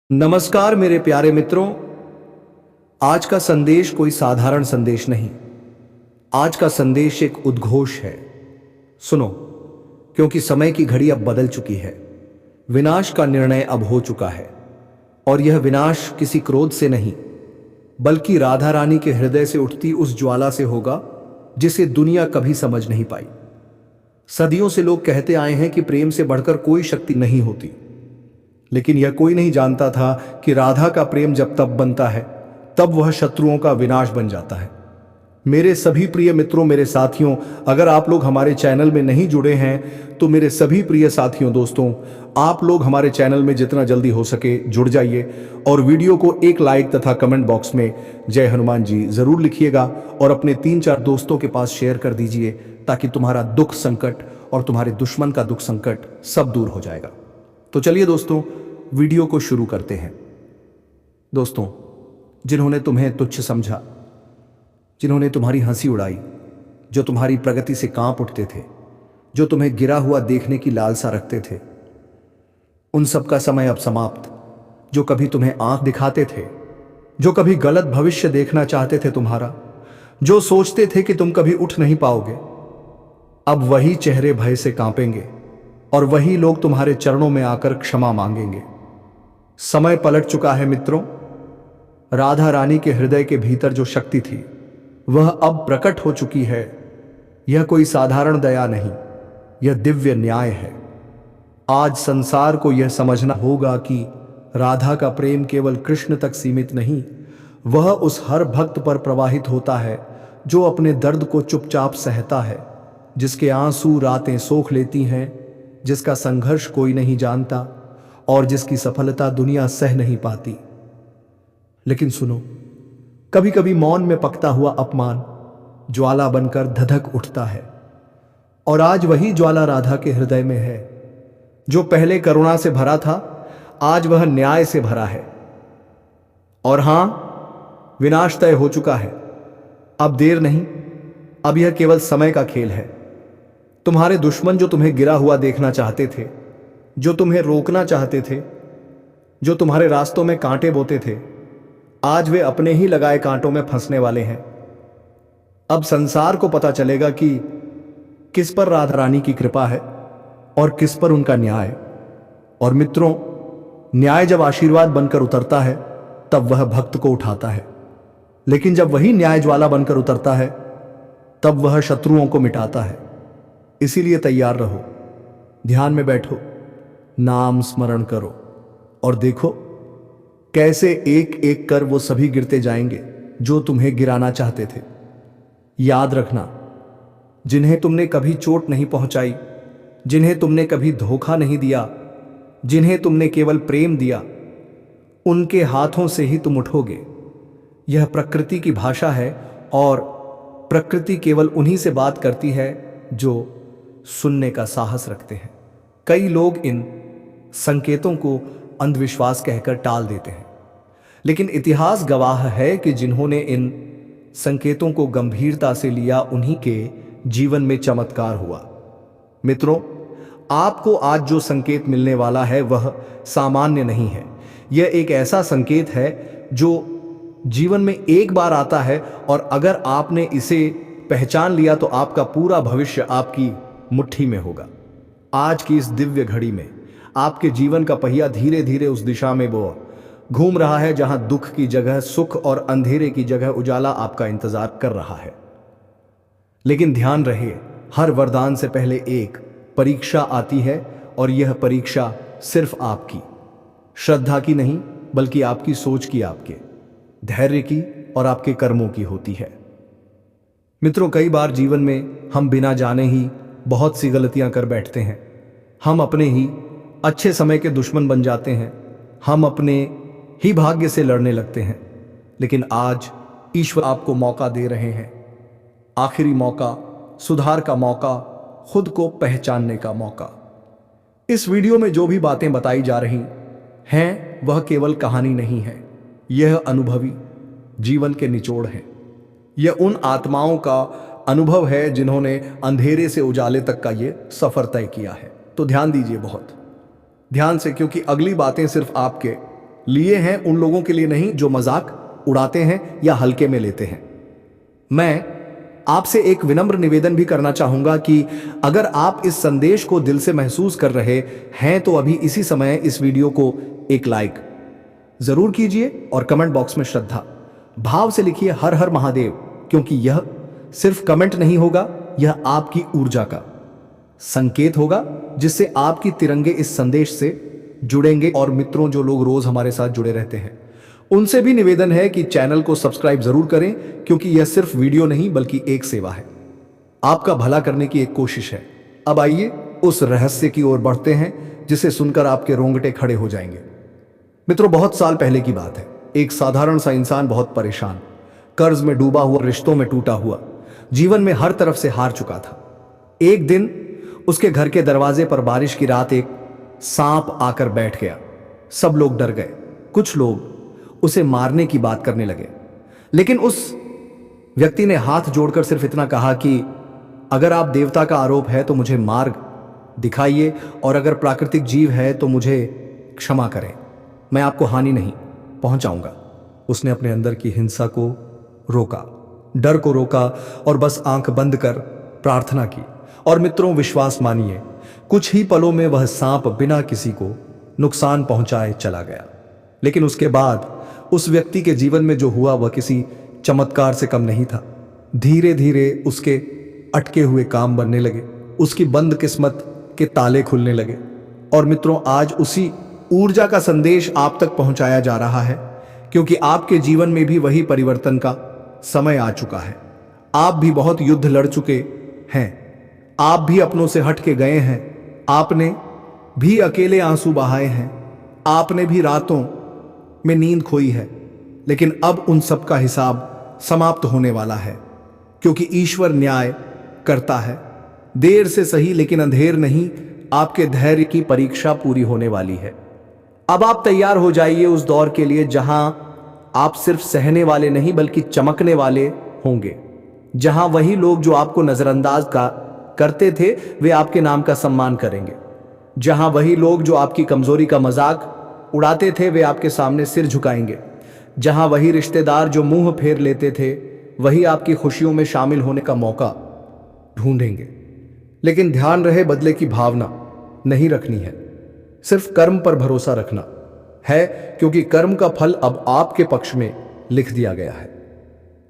नमस्कार मेरे प्यारे मित्रों। आज का संदेश कोई साधारण संदेश नहीं। आज का संदेश एक उद्घोष है। सुनो, क्योंकि समय की घड़ी अब बदल चुकी है। विनाश का निर्णय अब हो चुका है। और यह विनाश किसी क्रोध से नहीं, बल्कि राधा रानी के हृदय से उठती उस ज्वाला से होगा जिसे दुनिया कभी समझ नहीं पाई। सदियों से लोग कहते आए हैं कि प्रेम से बढ़कर कोई शक्ति नहीं होती, लेकिन यह कोई नहीं जानता था कि राधा का प्रेम जब तब बनता है तब वह शत्रुओं का विनाश बन जाता है। मेरे सभी प्रिय मित्रों, मेरे साथियों, अगर आप लोग हमारे चैनल में नहीं जुड़े हैं तो मेरे सभी प्रिय साथियों, दोस्तों, आप लोग हमारे चैनल में जितना जल्दी हो सके जुड़ जाइए और वीडियो को एक लाइक तथा कमेंट बॉक्स में जय हनुमान जी जरूर लिखिएगा और अपने 3-4 दोस्तों के पास शेयर कर दीजिए, ताकि तुम्हारा दुख संकट और तुम्हारे दुश्मन का दुख संकट सब दूर हो जाएगा। तो चलिए दोस्तों, वीडियो को शुरू करते हैं। दोस्तों, जिन्होंने तुम्हें तुच्छ समझा, जिन्होंने तुम्हारी हंसी उड़ाई, जो तुम्हारी प्रगति से कांप उठते थे, जो तुम्हें गिरा हुआ देखने की लालसा रखते थे, उन सब का समय अब समाप्त। जो कभी तुम्हें आंख दिखाते थे, जो कभी गलत भविष्य देखना चाहते थे तुम्हारा, जो सोचते थे कि तुम कभी उठ नहीं पाओगे, अब वही चेहरे भय से कांपेंगे और वही लोग तुम्हारे चरणों में आकर क्षमा मांगेंगे। समय पलट चुका है मित्रों। राधा रानी के हृदय के भीतर जो शक्ति थी वह अब प्रकट हो चुकी है। यह कोई साधारण दया नहीं, यह दिव्य न्याय है। आज संसार को यह समझना होगा कि राधा का प्रेम केवल कृष्ण तक सीमित नहीं, वह उस हर भक्त पर प्रवाहित होता है जो अपने दर्द को चुपचाप सहता है, जिसके आंसू रातें सोख लेती हैं, जिसका संघर्ष कोई नहीं जानता और जिसकी सफलता दुनिया सह नहीं पाती। लेकिन सुनो, कभी कभी मौन में पकता हुआ अपमान ज्वाला बनकर धधक उठता है, और आज वही ज्वाला राधा के हृदय में है। जो पहले करुणा से भरा था, आज वह न्याय से भरा है। और हां, विनाश तय हो चुका है। अब देर नहीं, अब यह केवल समय का खेल है। तुम्हारे दुश्मन जो तुम्हें गिरा हुआ देखना चाहते थे, जो तुम्हें रोकना चाहते थे, जो तुम्हारे रास्तों में कांटे बोते थे, आज वे अपने ही लगाए कांटों में फंसने वाले हैं। अब संसार को पता चलेगा कि किस पर राधा रानी की कृपा है और किस पर उनका न्याय। और मित्रों, न्याय जब आशीर्वाद बनकर उतरता है तब वह भक्त को उठाता है, लेकिन जब वही न्याय ज्वाला बनकर उतरता है तब वह शत्रुओं को मिटाता है। इसीलिए तैयार रहो, ध्यान में बैठो, नाम स्मरण करो और देखो कैसे एक एक कर वो सभी गिरते जाएंगे जो तुम्हें गिराना चाहते थे। याद रखना, जिन्हें तुमने कभी चोट नहीं पहुंचाई, जिन्हें तुमने कभी धोखा नहीं दिया, जिन्हें तुमने केवल प्रेम दिया, उनके हाथों से ही तुम उठोगे। यह प्रकृति की भाषा है और प्रकृति केवल उन्हीं से बात करती है जो सुनने का साहस रखते हैं। कई लोग इन संकेतों को अंधविश्वास कहकर टाल देते हैं, लेकिन इतिहास गवाह है कि जिन्होंने इन संकेतों को गंभीरता से लिया, उन्हीं के जीवन में चमत्कार हुआ। मित्रों, आपको आज जो संकेत मिलने वाला है वह सामान्य नहीं है। यह एक ऐसा संकेत है जो जीवन में एक बार आता है, और अगर आपने इसे पहचान लिया तो आपका पूरा भविष्य आपकी मुट्ठी में होगा। आज की इस दिव्य घड़ी में आपके जीवन का पहिया धीरे धीरे उस दिशा में वो घूम रहा है जहां दुख की जगह सुख और अंधेरे की जगह उजाला आपका इंतजार कर रहा है। लेकिन ध्यान रहे, हर वरदान से पहले एक परीक्षा आती है, और यह परीक्षा सिर्फ आपकी श्रद्धा की नहीं, बल्कि आपकी सोच की, आपके धैर्य की और आपके कर्मों की होती है। मित्रों, कई बार जीवन में हम बिना जाने ही बहुत सी गलतियां कर बैठते हैं। हम अपने ही अच्छे समय के दुश्मन बन जाते हैं। हम अपने ही भाग्य से लड़ने लगते हैं। लेकिन आज ईश्वर आपको मौका दे रहे हैं, आखिरी मौका, सुधार का मौका, खुद को पहचानने का मौका। इस वीडियो में जो भी बातें बताई जा रही हैं वह केवल कहानी नहीं है, यह अनुभवी जीवन के निचोड़ हैं। यह उन आत्माओं का अनुभव है जिन्होंने अंधेरे से उजाले तक का ये सफर तय किया है। तो ध्यान दीजिए, बहुत ध्यान से, क्योंकि अगली बातें सिर्फ आपके लिए हैं उन लोगों के लिए नहीं जो मजाक उड़ाते हैं या हल्के में लेते हैं। मैं आपसे एक विनम्र निवेदन भी करना चाहूंगा कि अगर आप इस संदेश को दिल से महसूस कर रहे हैं तो अभी इसी समय इस वीडियो को एक लाइक जरूर कीजिए और कमेंट बॉक्स में श्रद्धा भाव से लिखिए हर हर महादेव, क्योंकि यह सिर्फ कमेंट नहीं होगा, यह आपकी ऊर्जा का संकेत होगा जिससे आपकी तिरंगे इस संदेश से जुड़ेंगे। और मित्रों, जो लोग रोज हमारे साथ जुड़े रहते हैं उनसे भी निवेदन है कि चैनल को सब्सक्राइब जरूर करें, क्योंकि यह सिर्फ वीडियो नहीं बल्कि एक सेवा है, आपका भला करने की एक कोशिश है। अब आइए उस रहस्य की ओर बढ़ते हैं जिसे सुनकर आपके रोंगटे खड़े हो जाएंगे। मित्रों, बहुत साल पहले की बात है। एक साधारण सा इंसान बहुत परेशान, कर्ज में डूबा हुआ, रिश्तों में टूटा हुआ, जीवन में हर तरफ से हार चुका था। एक दिन उसके घर के दरवाजे पर बारिश की रात एक सांप आकर बैठ गया। सब लोग डर गए, कुछ लोग उसे मारने की बात करने लगे, लेकिन उस व्यक्ति ने हाथ जोड़कर सिर्फ इतना कहा कि अगर आप देवता का आरोप है तो मुझे मार्ग दिखाइए, और अगर प्राकृतिक जीव है तो मुझे क्षमा करें, मैं आपको हानि नहीं पहुंचाऊंगा। उसने अपने अंदर की हिंसा को रोका, डर को रोका और बस आंख बंद कर प्रार्थना की। और मित्रों, विश्वास मानिए, कुछ ही पलों में वह सांप बिना किसी को नुकसान पहुंचाए चला गया। लेकिन उसके बाद उस व्यक्ति के जीवन में जो हुआ वह किसी चमत्कार से कम नहीं था। धीरे धीरे उसके अटके हुए काम बनने लगे, उसकी बंद किस्मत के ताले खुलने लगे। और मित्रों, आज उसी ऊर्जा का संदेश आप तक पहुंचाया जा रहा है, क्योंकि आपके जीवन में भी वही परिवर्तन का समय आ चुका है। आप भी बहुत युद्ध लड़ चुके हैं, आप भी अपनों से हट के गए हैं, आपने भी अकेले आंसू बहाए हैं, आपने भी रातों में नींद खोई है। लेकिन अब उन सब का हिसाब समाप्त होने वाला है, क्योंकि ईश्वर न्याय करता है। देर से सही लेकिन अंधेर नहीं, आपके धैर्य की परीक्षा पूरी होने वाली है। अब आप तैयार हो जाइए उस दौर के लिए जहां आप सिर्फ सहने वाले नहीं बल्कि चमकने वाले होंगे, जहां वही लोग जो आपको नजरअंदाज करते थे वे आपके नाम का सम्मान करेंगे, जहां वही लोग जो आपकी कमजोरी का मजाक उड़ाते थे वे आपके सामने सिर झुकाएंगे, जहां वही रिश्तेदार जो मुंह फेर लेते थे वही आपकी खुशियों में शामिल होने का मौका ढूंढेंगे। लेकिन ध्यान रहे, बदले की भावना नहीं रखनी है, सिर्फ कर्म पर भरोसा रखना है, क्योंकि कर्म का फल अब आपके पक्ष में लिख दिया गया है।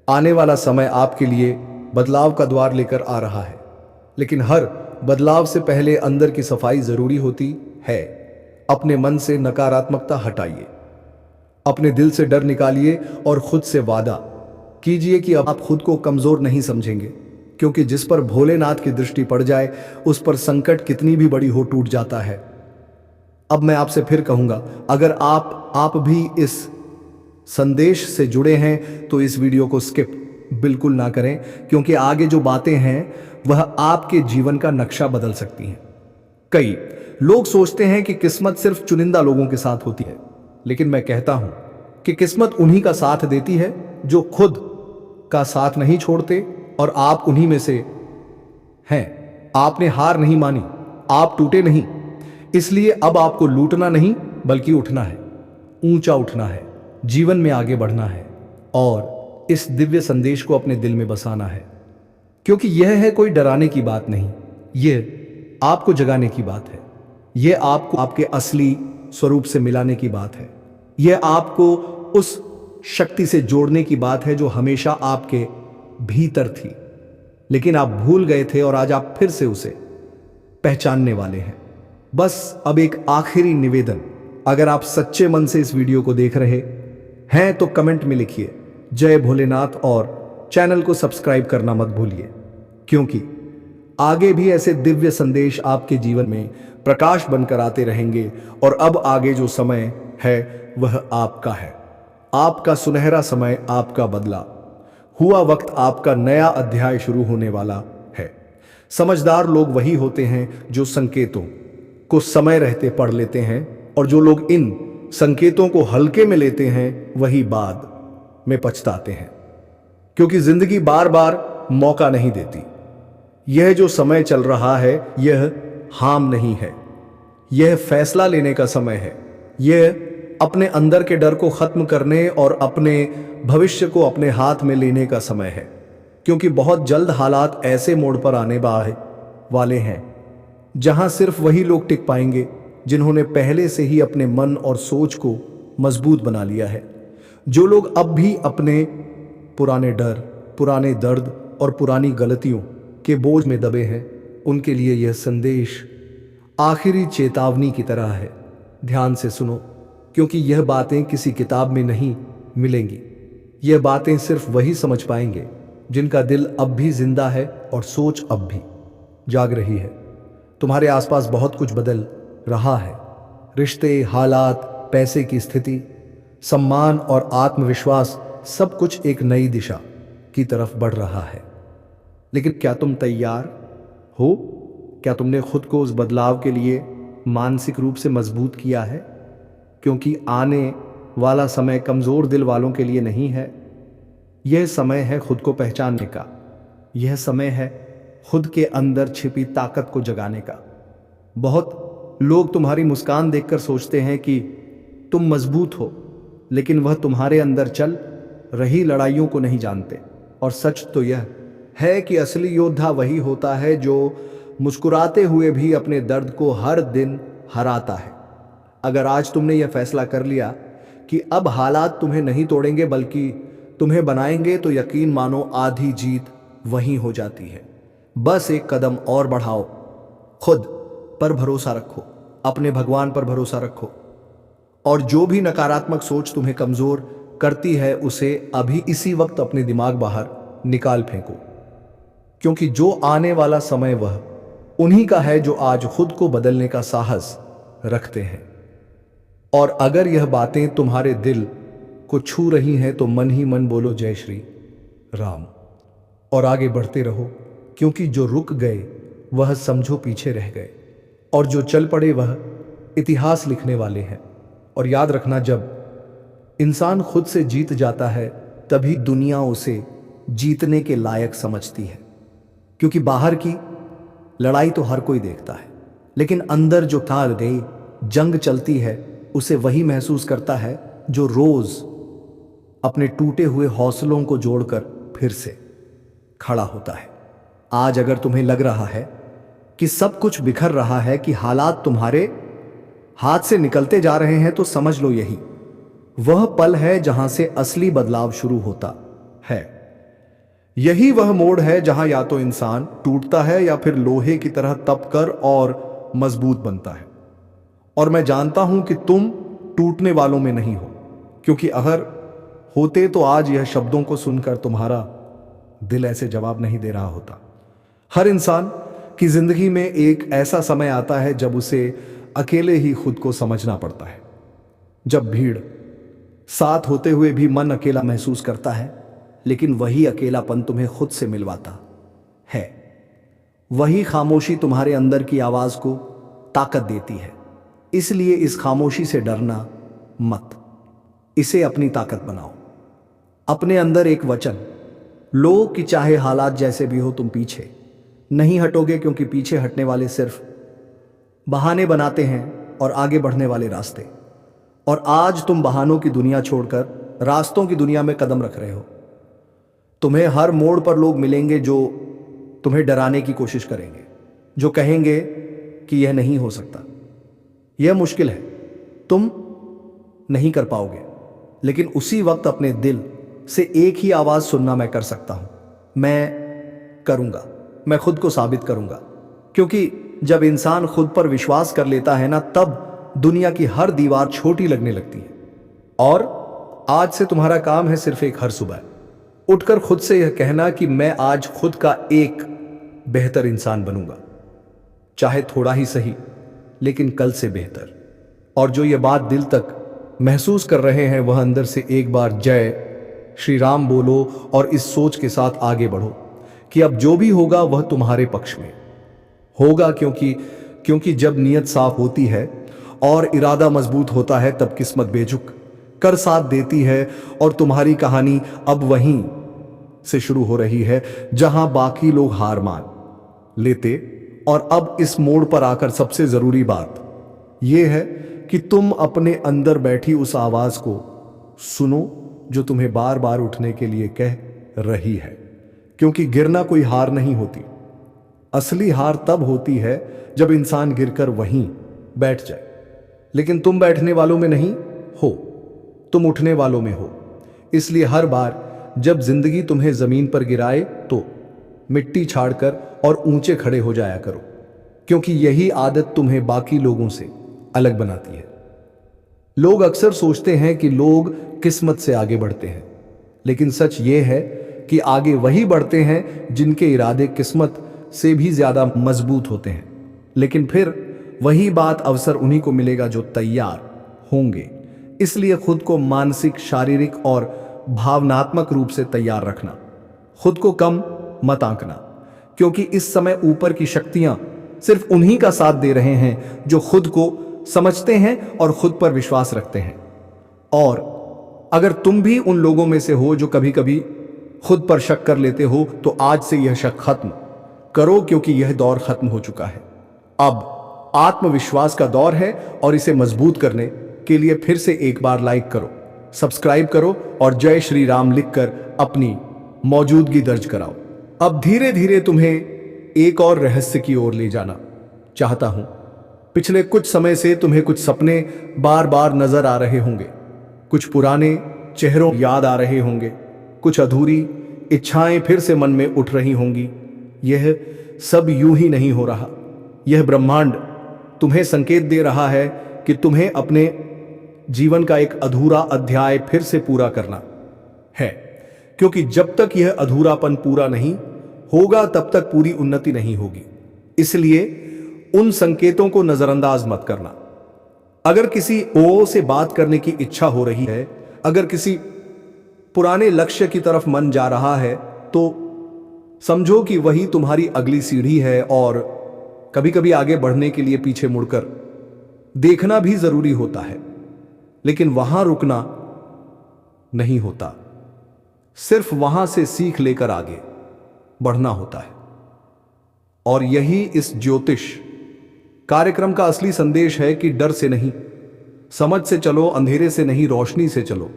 आने वाला समय आपके लिए बदलाव का द्वार लेकर आ रहा है, लेकिन हर बदलाव से पहले अंदर की सफाई जरूरी होती है। अपने मन से नकारात्मकता हटाइए, अपने दिल से डर निकालिए और खुद से वादा कीजिए कि अब आप खुद को कमजोर नहीं समझेंगे, क्योंकि जिस पर भोलेनाथ की दृष्टि पड़ जाए उस पर संकट कितनी भी बड़ी हो टूट जाता है। अब मैं आपसे फिर कहूंगा, अगर आप भी इस संदेश से जुड़े हैं तो इस वीडियो को स्किप बिल्कुल ना करें, क्योंकि आगे जो बातें हैं वह आपके जीवन का नक्शा बदल सकती हैं। कई लोग सोचते हैं कि किस्मत सिर्फ चुनिंदा लोगों के साथ होती है, लेकिन मैं कहता हूं कि किस्मत उन्हीं का साथ देती है जो खुद का साथ नहीं छोड़ते, और आप उन्हीं में से हैं। आपने हार नहीं मानी, आप टूटे नहीं, इसलिए अब आपको लूटना नहीं बल्कि उठना है, ऊंचा उठना है, जीवन में आगे बढ़ना है और इस दिव्य संदेश को अपने दिल में बसाना है, क्योंकि यह है कोई डराने की बात नहीं, यह आपको जगाने की बात है, यह आपको आपके असली स्वरूप से मिलाने की बात है, यह आपको उस शक्ति से जोड़ने की बात है जो हमेशा आपके भीतर थी, लेकिन आप भूल गए थे और आज आप फिर से उसे पहचानने वाले हैं। बस अब एक आखिरी निवेदन, अगर आप सच्चे मन से इस वीडियो को देख रहे हैं तो कमेंट में लिखिए जय भोलेनाथ और चैनल को सब्सक्राइब करना मत भूलिए, क्योंकि आगे भी ऐसे दिव्य संदेश आपके जीवन में प्रकाश बनकर आते रहेंगे। और अब आगे जो समय है वह आपका है, आपका सुनहरा समय, आपका बदला हुआ वक्त, आपका नया अध्याय शुरू होने वाला है। समझदार लोग वही होते हैं जो संकेतों को समय रहते पढ़ लेते हैं, और जो लोग इन संकेतों को हल्के में लेते हैं वही बाद में पछताते हैं, क्योंकि जिंदगी बार बार मौका नहीं देती। यह जो समय चल रहा है यह हाम नहीं है, यह फैसला लेने का समय है, यह अपने अंदर के डर को खत्म करने और अपने भविष्य को अपने हाथ में लेने का समय है, क्योंकि बहुत जल्द हालात ऐसे मोड़ पर आने वाले हैं जहां सिर्फ वही लोग टिक पाएंगे जिन्होंने पहले से ही अपने मन और सोच को मजबूत बना लिया है। जो लोग अब भी अपने पुराने डर, पुराने दर्द और पुरानी गलतियों के बोझ में दबे हैं, उनके लिए यह संदेश आखिरी चेतावनी की तरह है। ध्यान से सुनो, क्योंकि यह बातें किसी किताब में नहीं मिलेंगी। यह बातें सिर्फ वही समझ पाएंगे जिनका दिल अब भी जिंदा है और सोच अब भी जाग रही है। तुम्हारे आसपास बहुत कुछ बदल रहा है। रिश्ते, हालात, पैसे की स्थिति, सम्मान और आत्मविश्वास, सब कुछ एक नई दिशा की तरफ बढ़ रहा है। लेकिन क्या तुम तैयार हो? क्या तुमने खुद को उस बदलाव के लिए मानसिक रूप से मजबूत किया है? क्योंकि आने वाला समय कमजोर दिल वालों के लिए नहीं है। यह समय है खुद को पहचानने का। यह समय है खुद के अंदर छिपी ताकत को जगाने का। बहुत लोग तुम्हारी मुस्कान देखकर सोचते हैं कि तुम मजबूत हो, लेकिन वह तुम्हारे अंदर चल रही लड़ाइयों को नहीं जानते। और सच तो यह है कि असली योद्धा वही होता है जो मुस्कुराते हुए भी अपने दर्द को हर दिन हराता है। अगर आज तुमने यह फैसला कर लिया कि अब हालात तुम्हें नहीं तोड़ेंगे बल्कि तुम्हें बनाएंगे, तो यकीन मानो आधी जीत वहीं हो जाती है। बस एक कदम और बढ़ाओ, खुद पर भरोसा रखो, अपने भगवान पर भरोसा रखो, और जो भी नकारात्मक सोच तुम्हें कमजोर करती है उसे अभी इसी वक्त अपने दिमाग बाहर निकाल फेंको। क्योंकि जो आने वाला समय वह उन्हीं का है जो आज खुद को बदलने का साहस रखते हैं। और अगर यह बातें तुम्हारे दिल को छू रही हैं तो मन ही मन बोलो जय श्री राम और आगे बढ़ते रहो। क्योंकि जो रुक गए वह समझो पीछे रह गए, और जो चल पड़े वह इतिहास लिखने वाले हैं। और याद रखना, जब इंसान खुद से जीत जाता है तभी दुनिया उसे जीतने के लायक समझती है। क्योंकि बाहर की लड़ाई तो हर कोई देखता है, लेकिन अंदर जो ताल गई जंग चलती है उसे वही महसूस करता है जो रोज अपने टूटे हुए हौसलों को जोड़कर फिर से खड़ा होता है। आज अगर तुम्हें लग रहा है कि सब कुछ बिखर रहा है, कि हालात तुम्हारे हाथ से निकलते जा रहे हैं, तो समझ लो यही वह पल है जहां से असली बदलाव शुरू होता है। यही वह मोड़ है जहां या तो इंसान टूटता है या फिर लोहे की तरह तप कर और मजबूत बनता है। और मैं जानता हूं कि तुम टूटने वालों में नहीं हो, क्योंकि अगर होते तो आज यह शब्दों को सुनकर तुम्हारा दिल ऐसे जवाब नहीं दे रहा होता। हर इंसान की जिंदगी में एक ऐसा समय आता है जब उसे अकेले ही खुद को समझना पड़ता है। जब भीड़ साथ होते हुए भी मन अकेला महसूस करता है, लेकिन वही अकेलापन तुम्हें खुद से मिलवाता है। वही खामोशी तुम्हारे अंदर की आवाज को ताकत देती है। इसलिए इस खामोशी से डरना मत, इसे अपनी ताकत बनाओ। अपने अंदर एक वचन लो कि चाहे हालात जैसे भी हो तुम पीछे नहीं हटोगे, क्योंकि पीछे हटने वाले सिर्फ बहाने बनाते हैं और आगे बढ़ने वाले रास्ते। और आज तुम बहानों की दुनिया छोड़कर रास्तों की दुनिया में कदम रख रहे हो। तुम्हें हर मोड़ पर लोग मिलेंगे जो तुम्हें डराने की कोशिश करेंगे, जो कहेंगे कि यह नहीं हो सकता, यह मुश्किल है, तुम नहीं कर पाओगे। लेकिन उसी वक्त अपने दिल से एक ही आवाज सुनना मैं कर सकता हूं, मैं करूंगा, मैं खुद को साबित करूंगा। क्योंकि जब इंसान खुद पर विश्वास कर लेता है ना, तब दुनिया की हर दीवार छोटी लगने लगती है। और आज से तुम्हारा काम है सिर्फ एक हर सुबह उठकर खुद से यह कहना कि मैं आज खुद का एक बेहतर इंसान बनूंगा, चाहे थोड़ा ही सही, लेकिन कल से बेहतर। और जो ये बात दिल तक महसूस कर रहे हैं वह अंदर से एक बार जय श्री राम बोलो और इस सोच के साथ आगे बढ़ो कि अब जो भी होगा वह तुम्हारे पक्ष में होगा। क्योंकि जब नीयत साफ होती है और इरादा मजबूत होता है तब किस्मत बेझुक कर साथ देती है। और तुम्हारी कहानी अब वहीं से शुरू हो रही है जहां बाकी लोग हार मान लेते। और अब इस मोड़ पर आकर सबसे जरूरी बात यह है कि तुम अपने अंदर बैठी उस आवाज को सुनो जो तुम्हें बार बार उठने के लिए कह रही है। क्योंकि गिरना कोई हार नहीं होती। असली हार तब होती है जब इंसान गिरकर वहीं बैठ जाए। लेकिन तुम बैठने वालों में नहीं हो, तुम उठने वालों में हो। इसलिए हर बार जब जिंदगी तुम्हें जमीन पर गिराए तो मिट्टी छाड़कर और ऊंचे खड़े हो जाया करो, क्योंकि यही आदत तुम्हें बाकी लोगों से अलग बनाती है। लोग अक्सर सोचते हैं कि लोग किस्मत से आगे बढ़ते हैं, लेकिन सच ये है कि आगे वही बढ़ते हैं जिनके इरादे किस्मत से भी ज्यादा मजबूत होते हैं। लेकिन फिर वही बात अवसर उन्हीं को मिलेगा जो तैयार होंगे। इसलिए खुद को मानसिक, शारीरिक और भावनात्मक रूप से तैयार रखना। खुद को कम मत आंकना, क्योंकि इस समय ऊपर की शक्तियां सिर्फ उन्हीं का साथ दे रहे हैं जो खुद को समझते हैं और खुद पर विश्वास रखते हैं। और अगर तुम भी उन लोगों में से हो जो कभी कभी खुद पर शक कर लेते हो, तो आज से यह शक खत्म करो, क्योंकि यह दौर खत्म हो चुका है। अब आत्मविश्वास का दौर है और इसे मजबूत करने के लिए फिर से एक बार लाइक करो, सब्सक्राइब करो और जय श्री राम लिखकर अपनी मौजूदगी दर्ज कराओ। अब धीरे धीरे तुम्हें एक और रहस्य की ओर ले जाना चाहता हूं। पिछले कुछ समय से तुम्हें कुछ सपने बार बार नजर आ रहे होंगे, कुछ पुराने चेहरों याद आ रहे होंगे, कुछ अधूरी इच्छाएं फिर से मन में उठ रही होंगी। यह सब यूं ही नहीं हो रहा। यह ब्रह्मांड तुम्हें संकेत दे रहा है कि तुम्हें अपने जीवन का एक अधूरा अध्याय फिर से पूरा करना है, क्योंकि जब तक यह अधूरापन पूरा नहीं होगा तब तक पूरी उन्नति नहीं होगी। इसलिए उन संकेतों को नजरअंदाज मत करना। अगर किसी ओ से बात करने की इच्छा हो रही है, अगर किसी पुराने लक्ष्य की तरफ मन जा रहा है, तो समझो कि वही तुम्हारी अगली सीढ़ी है। और कभी कभी आगे बढ़ने के लिए पीछे मुड़कर देखना भी जरूरी होता है, लेकिन वहां रुकना नहीं होता। सिर्फ वहां से सीख लेकर आगे बढ़ना होता है। और यही इस ज्योतिष कार्यक्रम का असली संदेश है कि डर से नहीं, समझ से चलो, अंधेरे से नहीं, रोशनी से चलो।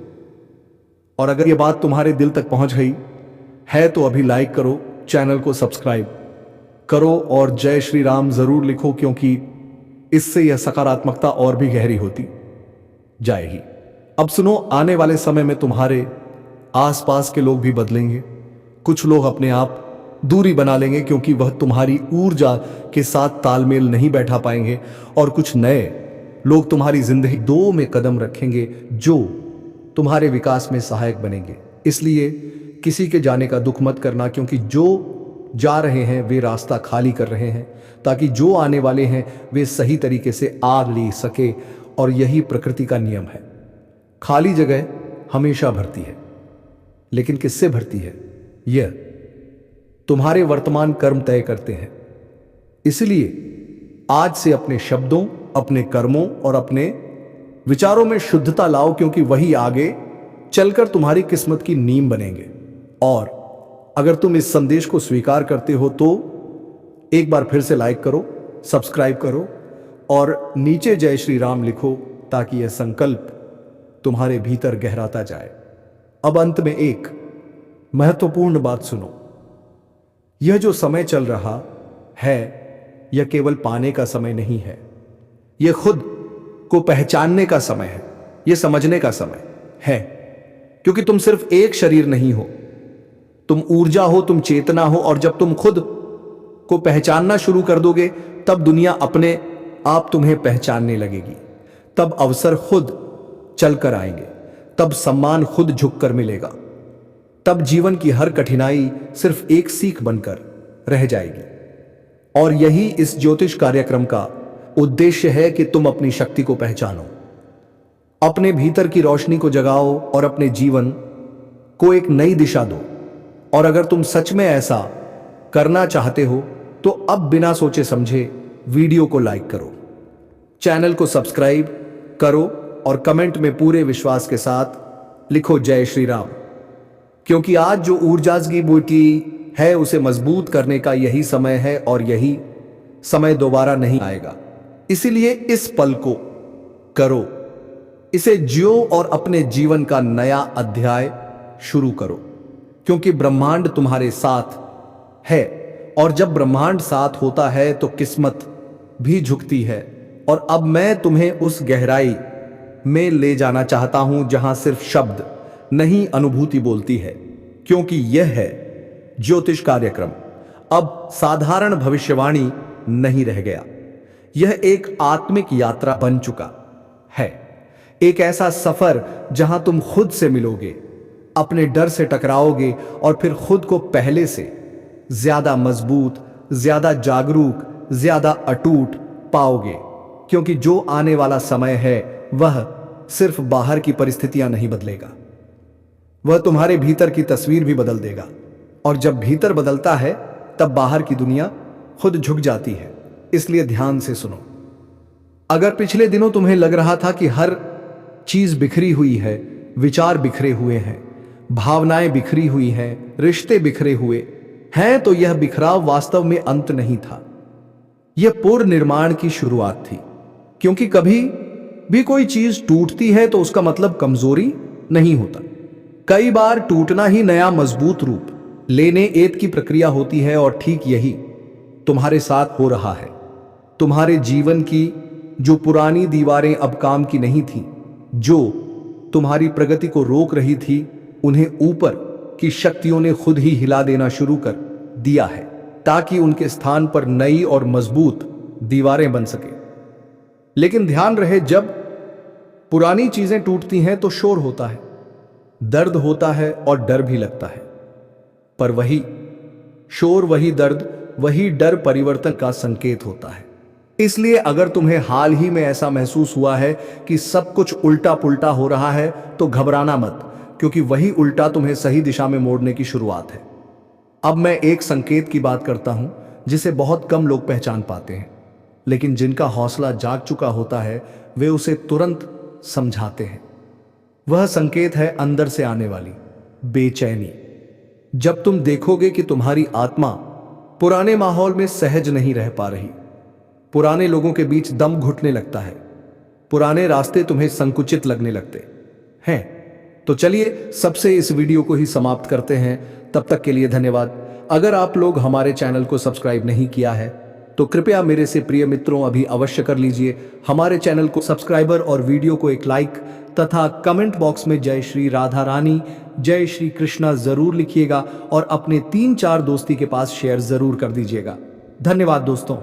और अगर यह बात तुम्हारे दिल तक पहुंच गई है तो अभी लाइक करो, चैनल को सब्सक्राइब करो और जय श्री राम जरूर लिखो, क्योंकि इससे यह सकारात्मकता और भी गहरी होती जाएगी। अब सुनो, आने वाले समय में तुम्हारे आसपास के लोग भी बदलेंगे। कुछ लोग अपने आप दूरी बना लेंगे क्योंकि वह तुम्हारी ऊर्जा के साथ तालमेल नहीं बैठा पाएंगे, और कुछ नए लोग तुम्हारी जिंदगी दो में कदम रखेंगे जो तुम्हारे विकास में सहायक बनेंगे। इसलिए किसी के जाने का दुख मत करना, क्योंकि जो जा रहे हैं वे रास्ता खाली कर रहे हैं ताकि जो आने वाले हैं वे सही तरीके से आ ले सके। और यही प्रकृति का नियम है। खाली जगह हमेशा भरती है, लेकिन किससे भरती है यह तुम्हारे वर्तमान कर्म तय करते हैं। इसलिए आज से अपने शब्दों, अपने कर्मों और अपने विचारों में शुद्धता लाओ, क्योंकि वही आगे चलकर तुम्हारी किस्मत की नींव बनेंगे। और अगर तुम इस संदेश को स्वीकार करते हो तो एक बार फिर से लाइक करो, सब्सक्राइब करो और नीचे जय श्री राम लिखो, ताकि यह संकल्प तुम्हारे भीतर गहराता जाए। अब अंत में एक महत्वपूर्ण बात सुनो। यह जो समय चल रहा है यह केवल पाने का समय नहीं है, यह खुद को पहचानने का समय है, यह समझने का समय है। क्योंकि तुम सिर्फ एक शरीर नहीं हो, तुम ऊर्जा हो, तुम चेतना हो। और जब तुम खुद को पहचानना शुरू कर दोगे तब दुनिया अपने आप तुम्हें पहचानने लगेगी। तब अवसर खुद चलकर आएंगे, तब सम्मान खुद झुककर मिलेगा, तब जीवन की हर कठिनाई सिर्फ एक सीख बनकर रह जाएगी। और यही इस ज्योतिष कार्यक्रम का उद्देश्य है कि तुम अपनी शक्ति को पहचानो, अपने भीतर की रोशनी को जगाओ और अपने जीवन को एक नई दिशा दो। और अगर तुम सच में ऐसा करना चाहते हो तो अब बिना सोचे समझे वीडियो को लाइक करो, चैनल को सब्सक्राइब करो और कमेंट में पूरे विश्वास के साथ लिखो जय श्री राम। क्योंकि आज जो ऊर्जा की बूटी है उसे मजबूत करने का यही समय है और यही समय दोबारा नहीं आएगा। इसीलिए इस पल को करो, इसे जियो और अपने जीवन का नया अध्याय शुरू करो, क्योंकि ब्रह्मांड तुम्हारे साथ है। और जब ब्रह्मांड साथ होता है तो किस्मत भी झुकती है। और अब मैं तुम्हें उस गहराई में ले जाना चाहता हूं जहां सिर्फ शब्द नहीं, अनुभूति बोलती है, क्योंकि यह है ज्योतिष कार्यक्रम अब साधारण भविष्यवाणी नहीं रह गया। यह एक आत्मिक यात्रा बन चुका है, एक ऐसा सफर जहां तुम खुद से मिलोगे, अपने डर से टकराओगे और फिर खुद को पहले से ज्यादा मजबूत, ज्यादा जागरूक, ज्यादा अटूट पाओगे। क्योंकि जो आने वाला समय है वह सिर्फ बाहर की परिस्थितियां नहीं बदलेगा, वह तुम्हारे भीतर की तस्वीर भी बदल देगा। और जब भीतर बदलता है तब बाहर की दुनिया खुद झुक जाती है। इसलिए ध्यान से सुनो। अगर पिछले दिनों तुम्हें लग रहा था कि हर चीज बिखरी हुई है, विचार बिखरे हुए हैं, भावनाएं बिखरी हुई हैं, रिश्ते बिखरे हुए हैं, तो यह बिखराव वास्तव में अंत नहीं था, यह पुनर्निर्माण की शुरुआत थी। क्योंकि कभी भी कोई चीज टूटती है तो उसका मतलब कमजोरी नहीं होता। कई बार टूटना ही नया मजबूत रूप लेने एत की प्रक्रिया होती है। और ठीक यही तुम्हारे साथ हो रहा है। तुम्हारे जीवन की जो पुरानी दीवारें अब काम की नहीं थी, जो तुम्हारी प्रगति को रोक रही थी, उन्हें ऊपर की शक्तियों ने खुद ही हिला देना शुरू कर दिया है, ताकि उनके स्थान पर नई और मजबूत दीवारें बन सके। लेकिन ध्यान रहे, जब पुरानी चीजें टूटती हैं तो शोर होता है, दर्द होता है और डर भी लगता है। पर वही शोर, वही दर्द, वही डर परिवर्तन का संकेत होता है। इसलिए अगर तुम्हें हाल ही में ऐसा महसूस हुआ है कि सब कुछ उल्टा पुल्टा हो रहा है, तो घबराना मत, क्योंकि वही उल्टा तुम्हें सही दिशा में मोड़ने की शुरुआत है। अब मैं एक संकेत की बात करता हूं जिसे बहुत कम लोग पहचान पाते हैं, लेकिन जिनका हौसला जाग चुका होता है वे उसे तुरंत समझाते हैं। वह संकेत है अंदर से आने वाली बेचैनी। जब तुम देखोगे कि तुम्हारी आत्मा पुराने माहौल में सहज नहीं रह पा रही, पुराने लोगों के बीच दम घुटने लगता है, पुराने रास्ते तुम्हें संकुचित लगने लगते हैं, तो चलिए सबसे इस वीडियो को ही समाप्त करते हैं। तब तक के लिए धन्यवाद। अगर आप लोग हमारे चैनल को सब्सक्राइब नहीं किया है तो कृपया मेरे से प्रिय मित्रों अभी अवश्य कर लीजिए हमारे चैनल को सब्सक्राइबर और वीडियो को एक लाइक तथा कमेंट बॉक्स में जय श्री राधा रानी, जय श्री कृष्णा जरूर लिखिएगा और अपने 3-4 दोस्ती के पास शेयर जरूर कर दीजिएगा। धन्यवाद दोस्तों।